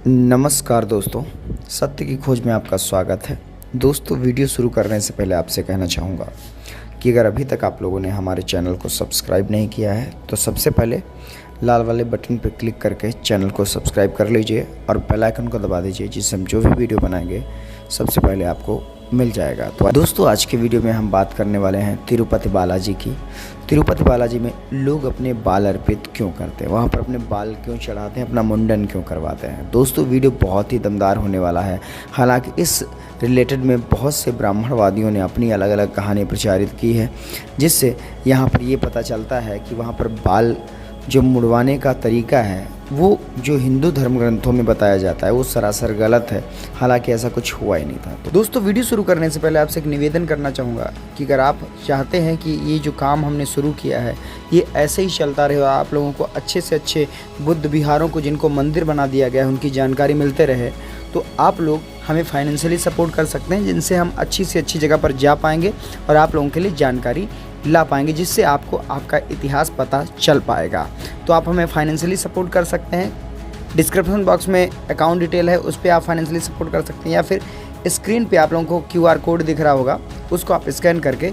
नमस्कार दोस्तों, सत्य की खोज में आपका स्वागत है। दोस्तों, वीडियो शुरू करने से पहले आपसे कहना चाहूँगा कि अगर अभी तक आप लोगों ने हमारे चैनल को सब्सक्राइब नहीं किया है तो सबसे पहले लाल वाले बटन पर क्लिक करके चैनल को सब्सक्राइब कर लीजिए और बेल आइकन को दबा दीजिए, जिससे हम जो भी वीडियो बनाएंगे सबसे पहले आपको मिल जाएगा। तो दोस्तों, आज के वीडियो में हम बात करने वाले हैं तिरुपति बालाजी की। तिरुपति बालाजी में लोग अपने बाल अर्पित क्यों करते हैं, वहाँ पर अपने बाल क्यों चढ़ाते हैं, अपना मुंडन क्यों करवाते हैं। दोस्तों, वीडियो बहुत ही दमदार होने वाला है। हालांकि इस रिलेटेड में बहुत से ब्राह्मणवादियों ने अपनी अलग अलग कहानी प्रचारित की है, जिससे यहाँ पर ये पता चलता है कि वहाँ पर बाल जो मुड़वाने का तरीका है वो जो हिंदू धर्म ग्रंथों में बताया जाता है वो सरासर गलत है। हालांकि ऐसा कुछ हुआ ही नहीं था। तो दोस्तों, वीडियो शुरू करने से पहले आपसे एक निवेदन करना चाहूँगा कि अगर आप चाहते हैं कि ये जो काम हमने शुरू किया है ये ऐसे ही चलता रहे और आप लोगों को अच्छे से अच्छे बुद्ध विहारों को जिनको मंदिर बना दिया गया है उनकी जानकारी मिलते रहे, तो आप लोग हमें फाइनेंशियली सपोर्ट कर सकते हैं, जिनसे हम अच्छी से अच्छी जगह पर जा पाएंगे और आप लोगों के लिए जानकारी ला पाएंगे, जिससे आपको आपका इतिहास पता चल पाएगा। तो आप हमें फाइनेंशियली सपोर्ट कर सकते हैं। डिस्क्रिप्शन बॉक्स में अकाउंट डिटेल है, उस पर आप फाइनेंशियली सपोर्ट कर सकते हैं, या फिर स्क्रीन पे आप लोगों को QR कोड दिख रहा होगा, उसको आप स्कैन करके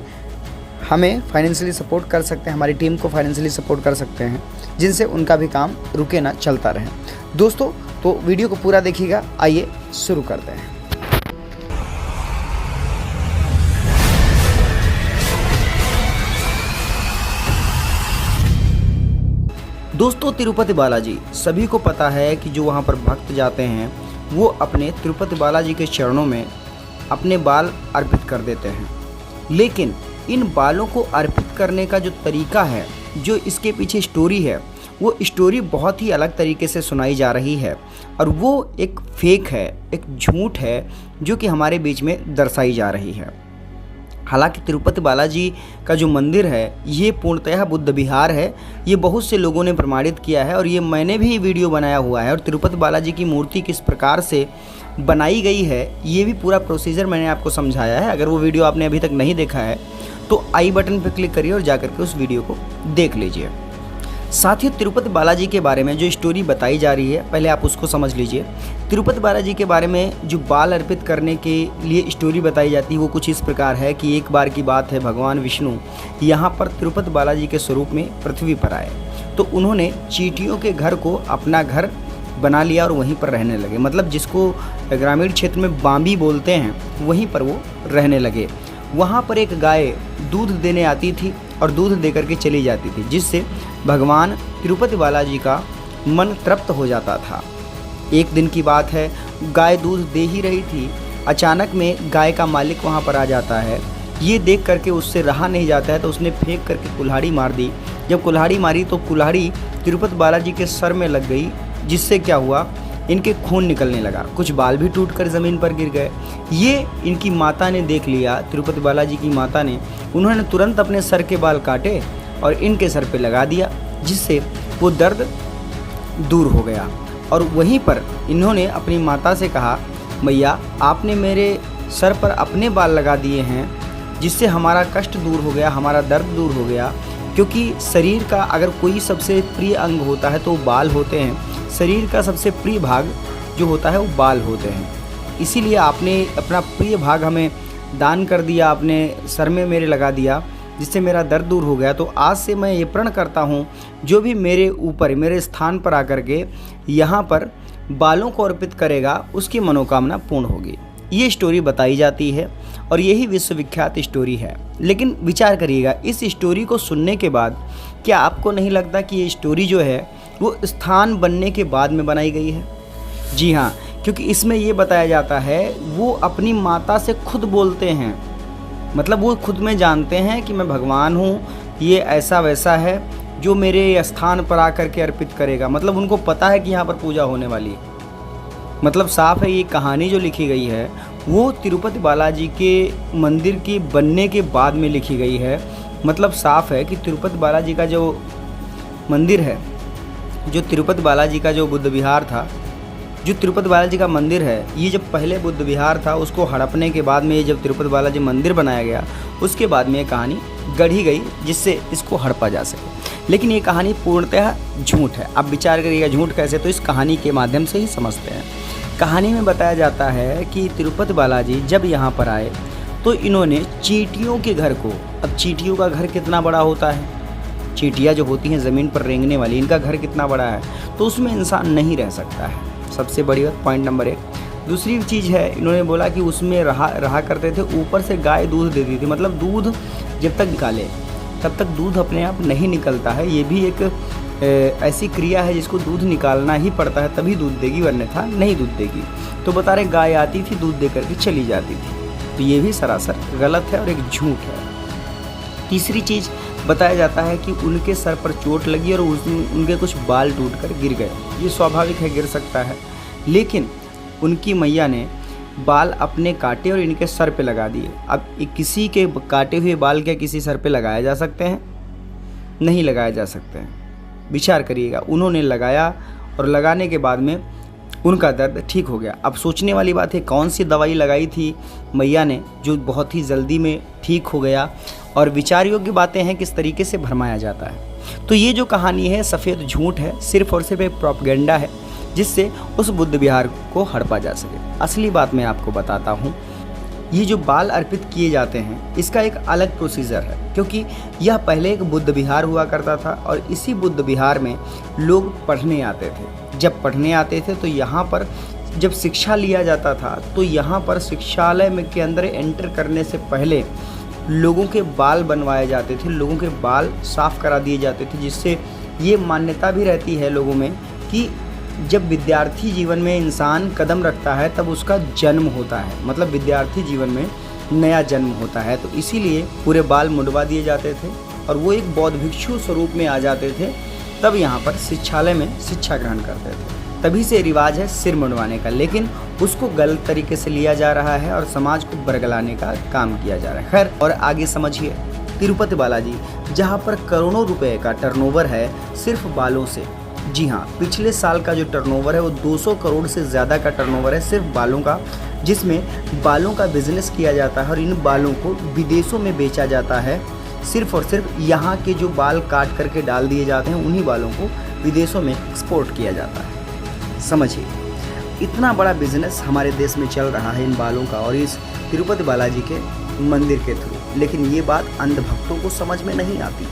हमें फाइनेंशियली सपोर्ट कर सकते हैं, हमारी टीम को फाइनेंशियली सपोर्ट कर सकते हैं, जिनसे उनका भी काम रुके ना, चलता रहे। दोस्तों, तो वीडियो को पूरा देखिएगा। आइए शुरू करते हैं। दोस्तों, तिरुपति बालाजी सभी को पता है कि जो वहाँ पर भक्त जाते हैं वो अपने तिरुपति बालाजी के चरणों में अपने बाल अर्पित कर देते हैं। लेकिन इन बालों को अर्पित करने का जो तरीका है, जो इसके पीछे स्टोरी है, वो स्टोरी बहुत ही अलग तरीके से सुनाई जा रही है और वो एक फेक है, एक झूठ है जो कि हमारे बीच में दर्शाई जा रही है। हालांकि तिरुपति बालाजी का जो मंदिर है ये पूर्णतः बुद्ध विहार है, ये बहुत से लोगों ने प्रमाणित किया है और ये मैंने भी वीडियो बनाया हुआ है। और तिरुपति बालाजी की मूर्ति किस प्रकार से बनाई गई है ये भी पूरा प्रोसीजर मैंने आपको समझाया है। अगर वो वीडियो आपने अभी तक नहीं देखा है तो आई बटन पर क्लिक करिए और जाकर के उस वीडियो को देख लीजिए। साथ ही तिरुपति बालाजी के बारे में जो स्टोरी बताई जा रही है पहले आप उसको समझ लीजिए। तिरुपति बालाजी के बारे में जो बाल अर्पित करने के लिए स्टोरी बताई जाती है वो कुछ इस प्रकार है कि एक बार की बात है, भगवान विष्णु यहाँ पर तिरुपति बालाजी के स्वरूप में पृथ्वी पर आए, तो उन्होंने चींटियों के घर को अपना घर बना लिया और वहीं पर रहने लगे। मतलब जिसको ग्रामीण क्षेत्र में बांबी बोलते हैं, वहीं पर वो रहने लगे। वहाँ पर एक गाय दूध देने आती थी और दूध देकर के चली जाती थी, जिससे भगवान तिरुपति बालाजी का मन तृप्त हो जाता था। एक दिन की बात है, गाय दूध दे ही रही थी, अचानक में गाय का मालिक वहाँ पर आ जाता है। ये देख करके उससे रहा नहीं जाता है तो उसने फेंक करके कुल्हाड़ी मार दी। जब कुल्हाड़ी मारी तो कुल्हाड़ी तिरुपति बालाजी के सर में लग गई, जिससे क्या हुआ, इनके खून निकलने लगा, कुछ बाल भी टूटकर ज़मीन पर गिर गए। ये इनकी माता ने देख लिया, तिरुपति बालाजी की माता ने, उन्होंने तुरंत अपने सर के बाल काटे और इनके सर पे लगा दिया, जिससे वो दर्द दूर हो गया। और वहीं पर इन्होंने अपनी माता से कहा, मैया आपने मेरे सर पर अपने बाल लगा दिए हैं, जिससे हमारा कष्ट दूर हो गया, हमारा दर्द दूर हो गया। क्योंकि शरीर का अगर कोई सबसे प्रिय अंग होता है तो वो बाल होते हैं। शरीर का सबसे प्रिय भाग जो होता है वो बाल होते हैं, इसीलिए आपने अपना प्रिय भाग हमें दान कर दिया, आपने सर में मेरे लगा दिया, जिससे मेरा दर्द दूर हो गया। तो आज से मैं ये प्रण करता हूँ, जो भी मेरे ऊपर, मेरे स्थान पर आकर के यहाँ पर बालों को अर्पित करेगा उसकी मनोकामना पूर्ण होगी। ये स्टोरी बताई जाती है और यही विश्वविख्यात स्टोरी है। लेकिन विचार करिएगा, इस स्टोरी को सुनने के बाद क्या आपको नहीं लगता कि ये स्टोरी जो है वो स्थान बनने के बाद में बनाई गई है? जी हाँ, क्योंकि इसमें ये बताया जाता है वो अपनी माता से खुद बोलते हैं। मतलब वो खुद में जानते हैं कि मैं भगवान हूँ, ये ऐसा वैसा है जो मेरे स्थान पर आकर के अर्पित करेगा। मतलब उनको पता है कि यहाँ पर पूजा होने वाली है। मतलब साफ है, ये कहानी जो लिखी गई है वो तिरुपति बालाजी के मंदिर के बनने के बाद में लिखी गई है। मतलब साफ है कि तिरुपति बालाजी का जो मंदिर है, जो तिरुपति बालाजी का जो बुद्ध विहार था, जो तिरुपति बालाजी का मंदिर है, ये जब पहले बुद्ध विहार था उसको हड़पने के बाद में ये जब तिरुपति बालाजी मंदिर बनाया गया उसके बाद में ये कहानी गढ़ी गई जिससे इसको हड़पा जा सके। लेकिन ये कहानी पूर्णतः झूठ है। अब विचार करिएगा झूठ कैसे, तो इस कहानी के माध्यम से ही समझते हैं। कहानी में बताया जाता है कि तिरुपति बालाजी जब यहाँ पर आए तो इन्होंने चींटियों के घर को, अब चींटियों का घर कितना बड़ा होता है, चींटियाँ जो होती हैं ज़मीन पर रेंगने वाली, इनका घर कितना बड़ा है, तो उसमें इंसान नहीं रह सकता है। सबसे बड़ी बात, पॉइंट नंबर 1। दूसरी चीज़ है, इन्होंने बोला कि उसमें रहा करते थे, ऊपर से गाय दूध देती थी, मतलब दूध जब तक निकाले तब तक दूध अपने आप नहीं निकलता है। ये भी एक ऐसी क्रिया है जिसको दूध निकालना ही पड़ता है, तभी दूध देगी, वरना था नहीं दूध देगी। तो बता रहे गाय आती थी, दूध दे करके चली जाती थी। तो ये भी सरासर गलत है और एक झूठ है। तीसरी चीज़ बताया जाता है कि उनके सर पर चोट लगी और उनके कुछ बाल टूटकर गिर गए। ये स्वाभाविक है, गिर सकता है, लेकिन उनकी मैया ने बाल अपने काटे और इनके सर पे लगा दिए। अब किसी के काटे हुए बाल क्या किसी सर पे लगाया जा सकते हैं? नहीं लगाया जा सकते हैं। विचार करिएगा, उन्होंने लगाया और लगाने के बाद में उनका दर्द ठीक हो गया। अब सोचने वाली बात है, कौन सी दवाई लगाई थी मैया ने जो बहुत ही जल्दी में ठीक हो गया, और विचार योग्य बातें हैं किस तरीके से भरमाया जाता है। तो ये जो कहानी है सफ़ेद झूठ है, सिर्फ और सिर्फ एक प्रोपेगेंडा है जिससे उस बुद्ध विहार को हड़पा जा सके। असली बात मैं आपको बताता हूँ, ये जो बाल अर्पित किए जाते हैं इसका एक अलग प्रोसीजर है, क्योंकि यह पहले एक बुद्ध विहार हुआ करता था और इसी बुद्ध विहार में लोग पढ़ने आते थे। जब पढ़ने आते थे तो यहाँ पर जब शिक्षा लिया जाता था तो यहाँ पर शिक्षालय में के अंदर एंटर करने से पहले लोगों के बाल बनवाए जाते थे, लोगों के बाल साफ करा दिए जाते थे, जिससे ये मान्यता भी रहती है लोगों में कि जब विद्यार्थी जीवन में इंसान कदम रखता है तब उसका जन्म होता है, मतलब विद्यार्थी जीवन में नया जन्म होता है। तो इसीलिए पूरे बाल मुंडवा दिए जाते थे और वो एक बौद्ध भिक्षु स्वरूप में आ जाते थे, तब यहाँ पर शिक्षालय में शिक्षा ग्रहण करते थे। तभी से रिवाज है सिर मुंडवाने का, लेकिन उसको गलत तरीके से लिया जा रहा है और समाज को बरगलाने का काम किया जा रहा है। खैर, और आगे समझिए, तिरुपति बालाजी जहाँ पर करोड़ों रुपए का टर्नओवर है सिर्फ बालों से। जी हाँ, पिछले साल का जो टर्नओवर है वो 200 करोड़ से ज़्यादा का टर्नओवर है सिर्फ बालों का, जिसमें बालों का बिजनेस किया जाता है और इन बालों को विदेशों में बेचा जाता है। सिर्फ और सिर्फ यहाँ के जो बाल काट करके डाल दिए जाते हैं उन्हीं बालों को विदेशों में एक्सपोर्ट किया जाता है। समझिए, इतना बड़ा बिजनेस हमारे देश में चल रहा है इन बालों का और इस तिरुपति बालाजी के मंदिर के थ्रू, लेकिन ये बात अंधभक्तों को समझ में नहीं आती।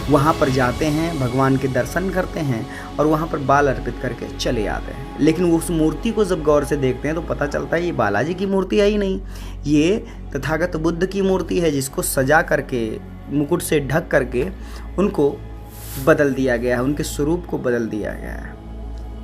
वहाँ पर जाते हैं, भगवान के दर्शन करते हैं और वहाँ पर बाल अर्पित करके चले आते हैं, लेकिन उस मूर्ति को जब गौर से देखते हैं तो पता चलता है ये बालाजी की मूर्ति है ही नहीं, ये तथागत बुद्ध की मूर्ति है, जिसको सजा करके मुकुट से ढक करके उनको बदल दिया गया है, उनके स्वरूप को बदल दिया गया है।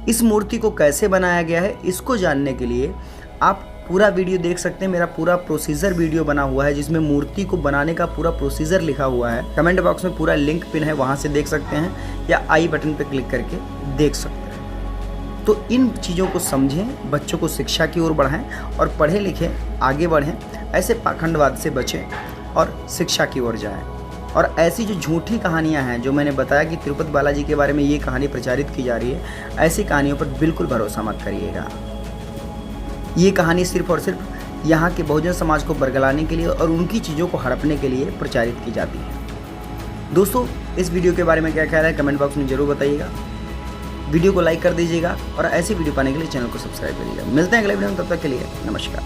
इस मूर्ति को कैसे बनाया गया है इसको जानने के लिए आप पूरा वीडियो देख सकते हैं। मेरा पूरा प्रोसीजर वीडियो बना हुआ है जिसमें मूर्ति को बनाने का पूरा प्रोसीजर लिखा हुआ है। कमेंट बॉक्स में पूरा लिंक पिन है, वहां से देख सकते हैं या आई बटन पर क्लिक करके देख सकते हैं। तो इन चीज़ों को समझें, बच्चों को शिक्षा की ओर बढ़ाएं और पढ़े लिखें, आगे बढ़ें, ऐसे पाखंडवाद से बचें और शिक्षा की ओर जाएं। और ऐसी जो झूठी कहानियां हैं जो मैंने बताया कि तिरुपति बालाजी के बारे में ये कहानी प्रचारित की जा रही है, ऐसी कहानियों पर बिल्कुल भरोसा मत करिएगा। ये कहानी सिर्फ और सिर्फ यहाँ के बहुजन समाज को बरगलाने के लिए और उनकी चीज़ों को हड़पने के लिए प्रचारित की जाती है। दोस्तों, इस वीडियो के बारे में क्या ख्याल है कमेंट बॉक्स में ज़रूर बताइएगा। वीडियो को लाइक कर दीजिएगा और ऐसी वीडियो पाने के लिए चैनल को सब्सक्राइब करिएगा। मिलते हैं अगले वीडियो में, तब तक के लिए नमस्कार।